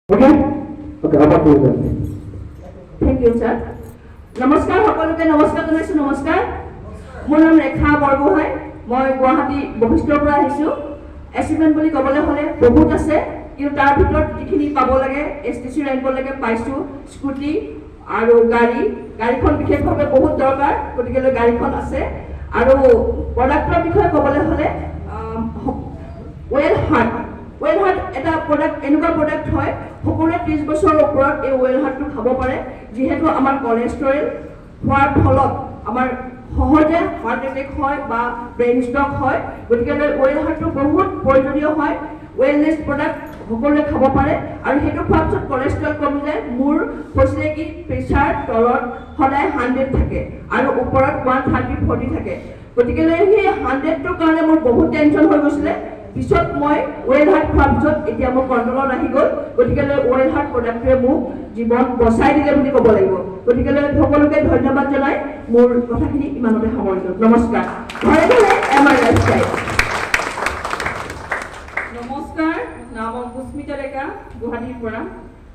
Okay? Okay, how about you, sir? Thank you, sir. নমস্কাৰ সকলোকে নমস্কাৰ জনাইছো নমস্কাৰ মোৰ নাম ৰেখা বৰগোহাঁই মই গুৱাহাটী বশিষ্ঠৰ পৰা আহিছো এচিভমেন্ট বুলি ক'বলৈ হ'লে বহুত আছে কিন্তু তাৰ ভিতৰত যিখিনি পাব লাগে এছটিচি ৰেংকৰ লাগে পাইছো স্কুটি আৰু গাড়ীখন বিশেষভাৱে বহুত দৰকাৰ গতিকে গাড়ীখন আছে আৰু প্ৰডাক্টৰ বিষয়ে ক'বলৈ হ'লে ৱেল হাৰ্ট এটা প্ৰডাক্ট এনেকুৱা প্ৰডাক্ট হয় সকলোৱে 30 বছৰৰ ওপৰত এই ৱেল হাৰ্টটো খাব পাৰে যিহেতু আমাৰ কোলেষ্ট্ৰল হোৱাৰ ফলত আমাৰ সহজে হাৰ্ট এটেক হয় বা ব্ৰেইন ষ্ট্ৰক হয় গতিকে ৱেল হাৰ্টটো বহুত প্ৰয়োজনীয় হয় ৱেলনেছ প্ৰডাক্ট সকলোৱে খাব পাৰে আৰু সেইটো খোৱাৰ পিছত কোলেষ্ট্ৰল কমি যায় মোৰ হৈছিলে কি প্ৰেছাৰ তলত সদায় 100 থাকে আৰু ওপৰত 130-40 থাকে গতিকে সেই 100টোৰ কাৰণে মোৰ বহুত টেনচন হৈ গৈছিলে পিছত মই ৱেল হাৰ্ট খোৱাৰ পিছত এতিয়া মোৰ কণ্ট্ৰলত আহি গ'ল গতিকে ৱেল হাৰ্ট প্ৰডাক্টটোৱে মোক জীৱন বচাই দিলে বুলি ক'ব লাগিব গতিকে সকলোকে ধন্যবাদ জনাই মোৰ কথাখিনি ইমানতে সামৰিছোঁ নমস্কাৰ ঘৰে ঘৰে এমাৰ লাইফষ্টাইল নমস্কাৰ নাম পুষ্মিতা ডেকা গুৱাহাটীৰ পৰা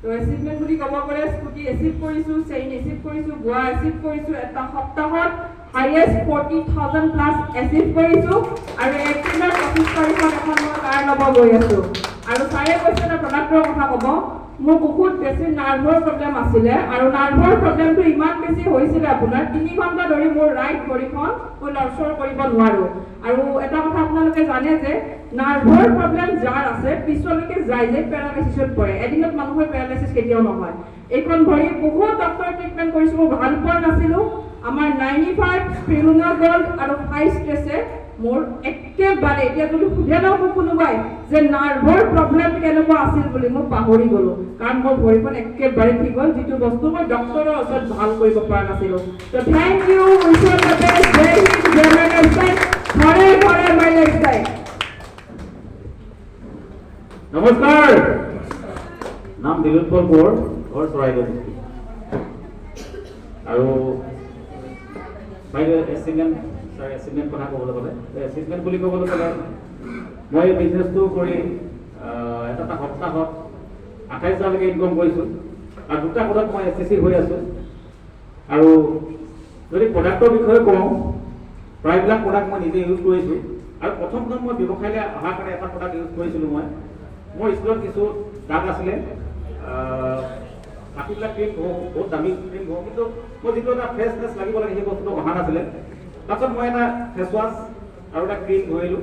তো এচিভমেণ্ট বুলি ক'ব গ'লে স্কুটি এচিভ কৰিছোঁ চেইন এচিভ কৰিছোঁ গোৱা এচিভ কৰিছোঁ এটা সপ্তাহত হাইয়েষ্ট 40,000 প্লাছ এচিভ কৰিছোঁ আৰু এপ্ৰিলৰ 25 তাৰিখত এখন মই কাৰ ল'ব গৈ আছোঁ আৰু ছাৰে কৈছে এটা প্ৰডাক্টৰ কথা ক'ব মোৰ বহুত বেছি নাৰ্ভৰ প্ৰব্লেম আছিলে আৰু নাৰ্ভৰ প্ৰব্লেমটো ইমান বেছি হৈছিলে আপোনাৰ 3 ঘণ্টা ধৰি মোৰ ৰাইট ভৰিখন মই লৰচৰ কৰিব নোৱাৰোঁ আৰু এটা কথা আপোনালোকে জানে যে নাৰ্ভৰ প্ৰব্লেম যাৰ আছে পিছলৈকে যায় যে পেৰালাইচিছত পৰে এদিনত মানুহৰ পেৰালাইচিছ কেতিয়াও নহয় এইখন ভৰি বহুত ডক্টৰ ট্ৰিটমেণ্ট কৰিছোঁ মই ভাল পোৱা নাছিলোঁ আমাৰ 95 স্পিৰুলিনা গোল্ড আৰু 5 ষ্ট্ৰেছে মোৰ একেবাৰে এতিয়া যদি সুধে ন মোক কোনোবাই যে নাৰ্ভৰ প্ৰব্লেম কেনেকুৱা আছিল বুলি মই পাহৰি গ'লোঁ কাৰণ মোৰ ভৰিখন একেবাৰে ঠিক হ'ল যিটো বস্তু মই ডক্টৰৰ ওচৰত ভাল কৰিব পৰা নাছিলোঁ তো thank you wish you the best Jai Hind Jai lifestyle ঘৰে ঘৰে মাই লাইফষ্টাইল নমস্কাৰ নাম দিলোৎপল কোঁৱৰ ঘৰ চৰাইদেউ আৰু বাইদেউ এচিভমেণ্ট কথা ক'বলৈ গ'লে এচিভমেণ্ট বুলি ক'বলৈ গ'লে মই বিজনেছটো কৰি এটা সপ্তাহত 28,000লৈকে ইনকম কৰিছোঁ আৰু দুটা পদত মই এছএছচি হৈ আছোঁ আৰু যদি প্ৰডাক্টৰ বিষয়ে কওঁ প্ৰায়বিলাক প্ৰডাক্ট মই নিজে ইউজ কৰিছোঁ আৰু প্ৰথম মই ব্যৱসায়লৈ অহাৰ কাৰণে এটা প্ৰডাক্ট ইউজ কৰিছিলোঁ মোৰ স্কুলত কিছু দাগ আছিলে বাকীবিলাক ক্ৰীম বহুত দামী ক্ৰীম হওঁ কিন্তু মই যিটো এটা ফ্ৰেছনেছ লাগিব লাগে সেই বস্তুটো অহা নাছিলে তাৰপিছত মই এটা ফেচ ৱাছ আৰু এটা ক্ৰীম ঘঁহিলোঁ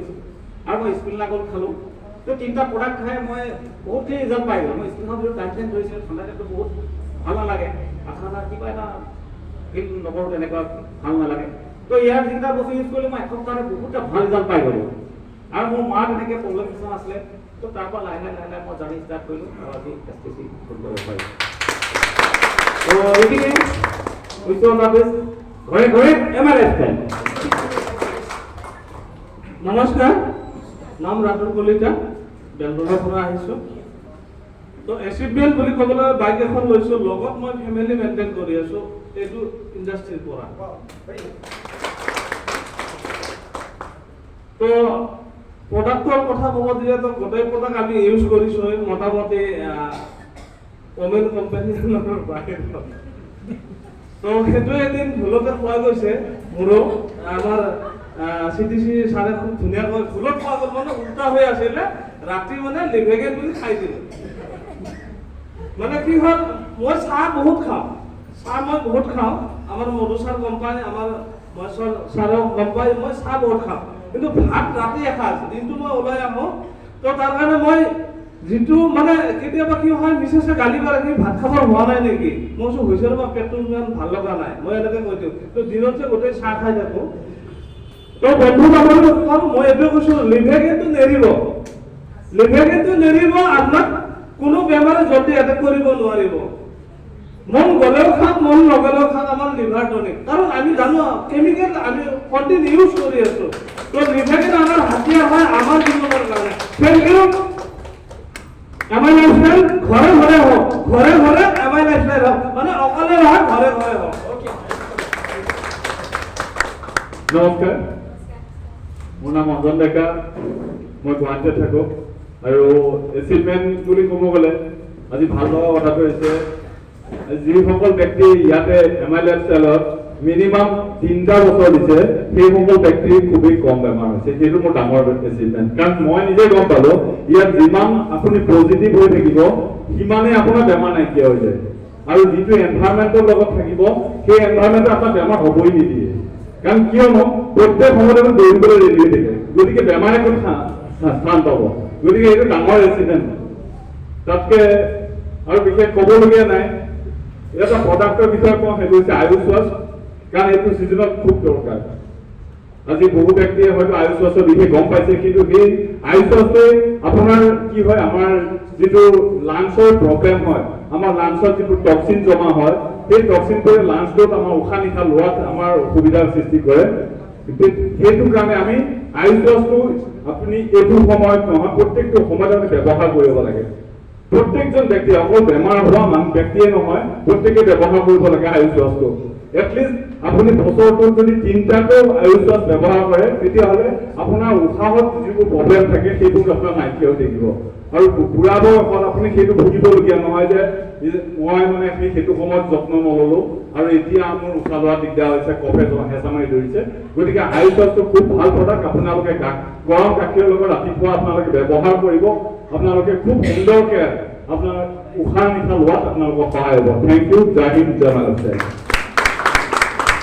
আৰু মই স্পিৰুলিনা গোল্ড খালোঁ তো 3টা প্ৰডাক্ট খাই মই বহুতখিনি ৰিজাল্ট পাই গ'লোঁ মই স্কিনৰ ভিতৰত টাইম ধৰিছিলোঁ ঠাণ্ডা দিনটো বহুত ভাল নালাগে ঠাণ্ডা কিবা এটা ফিল নকৰোঁ তেনেকুৱা ভাল নালাগে তো ইয়াৰ যিকেইটা বস্তু ইউজ কৰিলোঁ মই এসপ্তাহতে বহুত ভাল ৰিজাল্ট পাই গ'লোঁ আৰু মোৰ মাৰ তেনেকৈ প্ৰব্লেম কিছুমান আছিলে তো তাৰ পৰা লাহে লাহে মই জাৰ্ণি ষ্টাৰ্ট কৰিলোঁ আৰু আজি এছটিচি কৰিব পাৰিছোঁ তো এইখিনি উইশ ইউ দ্য বেষ্ট ঘৰে ঘৰে এমাৰ লাইফষ্টাইল নমস্কাৰ নাম ৰাতুল কলিতা বেলতলাৰ পৰা আহিছোঁ তো এচিভমেণ্ট বুলি ক'বলৈ বাইক এখন লৈছোঁ লগত মই ফেমিলি মেইনটেইন কৰি আছোঁ এইটো ইণ্ডাষ্ট্ৰীৰ পৰা তো প্ৰডাক্টৰ কথা ক'ব দিলেতো গোটেই প্ৰডাক্ট আমি ইউজ কৰিছোঁ মোটামুটি কমেন কোম্পানীখনৰ বাহিৰত তো সেইটো এদিন ভুলতে পোৱা গৈছে মোৰো আমাৰ চিটিচি ছাৰে খুব ধুনীয়াকৈ ভুলত পোৱা গ'ল মানে উল্টা হৈ আছিলে ৰাতি মানে লিভেগেন বুলি খাই দিলে মানে কি হ'ল মই চাহ বহুত খাওঁ আমাৰ মধুচাৰ কোম্পানী আমাৰ ছাৰেও গম পায় মই চাহ বহুত খাওঁ কিন্তু ভাত ৰাতি এসাঁজ দিনটো মই ওলাই আহোঁ তো তাৰ কাৰণে মই যিটো মানে কেতিয়াবা কি হয় মিছেছে গালি পাৰে কি ভাত খাব হোৱা নাই নেকি মই কৈছোঁ হৈছে ৰ'বা পেটটো ইমান ভাল লগা নাই মই এনেকৈ কৈ দিওঁ তো দিনত যে গোটেই চাহ খাই থাকোঁ তো বন্ধু বান্ধৱীক কম মই এইটোৱে কৈছোঁ লিভেগেনটো নেৰিব আপোনাক কোনো বেমাৰে জলদি এটেক কৰিব নোৱাৰিব মন গ'লেও খাওক মন নগ'লেও খাওক আমাৰ লিভাৰ টনিক কাৰণ আমি জানো কেমিকেল আমি কণ্টিনিউ ইউজ কৰি আছোঁ তো লিভেগেন আমাৰ হাতিয়াৰ হয় আমাৰ জীৱনৰ কাৰণে থেংক ইউ এমাই লাইফষ্টাইল ঘৰে ঘৰে হওক এমাই লাইফষ্টাইল হওক মানে অকলে নহয় ঘৰে ঘৰে হওক নমস্কাৰ মোৰ নাম অঞ্জন ডেকা মই গুৱাহাটীত থাকোঁ আৰু এচিভমেণ্ট বুলি ক'ব গ'লে আজি ভাল লগা কথাটো হৈছে যিসকল ব্যক্তি ইয়াতে MILF চেলত মিনিমাম 3টা বছৰ দিছে সেইসকল ব্যক্তিৰ খুবেই কম বেমাৰ হৈছে সেইটো মোৰ ডাঙৰ এচিভমেণ্ট কাৰণ মই নিজে গম পালো ইয়াত যিমান আপুনি পজিটিভ হৈ থাকিব সিমানে আপোনাৰ বেমাৰ নাইকিয়া হৈ যায় আৰু যিটো এনভাইৰনমেণ্টৰ লগত থাকিব সেই এনভাইৰনমেণ্টে আপোনাৰ বেমাৰ হ'বই নিদিয়ে কাৰণ কিয়নো প্ৰত্যেক সময়তে দৌৰিবলৈ ৰেডি হৈ থাকে গতিকে বেমাৰে কোনো স্থান পাব গতিকে এইটো ডাঙৰ এচিডেণ্ট তাতকে আৰু বিশেষ ক'বলগীয়া নাই এটা প্ৰডাক্টৰ বিষয়ে কওঁ সেইটো হৈছে আয়ুষ ৱাছ কাৰণ এইটো ছিজনত খুব দৰকাৰ আজি বহু ব্যক্তিয়ে হয়তো আয়ুষ ৱাছৰ বিষয়ে গম পাইছে কিন্তু সেই আয়ুষ ৱাছটোৱে আপোনাৰ কি হয় আমাৰ যিটো লাংছৰ প্ৰব্লেম হয় আমাৰ লাংছত যিটো টক্সিন জমা হয় সেই টক্সিনটোৱে লাংছটোত আমাৰ উশাহ নিশাহ লোৱাত আমাৰ অসুবিধাৰ সৃষ্টি কৰে সেইটো কাৰণে আমি আয়ুষ ৱাছটো আপুনি এইটো সময়ত নহয় প্ৰত্যেকটো সময়ত আমি ব্যৱহাৰ কৰিব লাগে প্ৰত্যেকজন ব্যক্তি অকল বেমাৰ হোৱা ব্যক্তিয়ে নহয় প্ৰত্যেকে ব্যৱহাৰ কৰিব লাগে আয়ুষ ৱাছটো এটলিষ্ট আপুনি বছৰটোত যদি 3টাকৈ আয়ুষ ৱাছ ব্যৱহাৰ কৰে তেতিয়াহ'লে আপোনাৰ উশাহত যিবোৰ প্ৰব্লেম থাকে সেইবোৰ আপোনাৰ নাইকিয়া হৈ থাকিব আৰু বুঢ়া বয়সত আপুনি সেইটো ভুগিবলগীয়া নহয় যে মই মানে সেইটো সময়ত যত্ন নললো আৰু এতিয়া মোৰ উশাহ লোৱা দিগদাৰ হৈছে কফে হেঁচা মাৰি ধৰিছে গতিকে আয়ুষ ৱাছটো খুব ভাল প্ৰডাক্ট আপোনালোকে গৰম গাখীৰৰ লগত ৰাতিপুৱা আপোনালোকে ব্যৱহাৰ কৰিব আপোনালোকে খুব সুন্দৰকৈ আপোনাৰ উশাহ নিশাহ লোৱাত আপোনালোকৰ সহায় হ'ব থেংক ইউ জয় হিন্দ জয় মালৱ।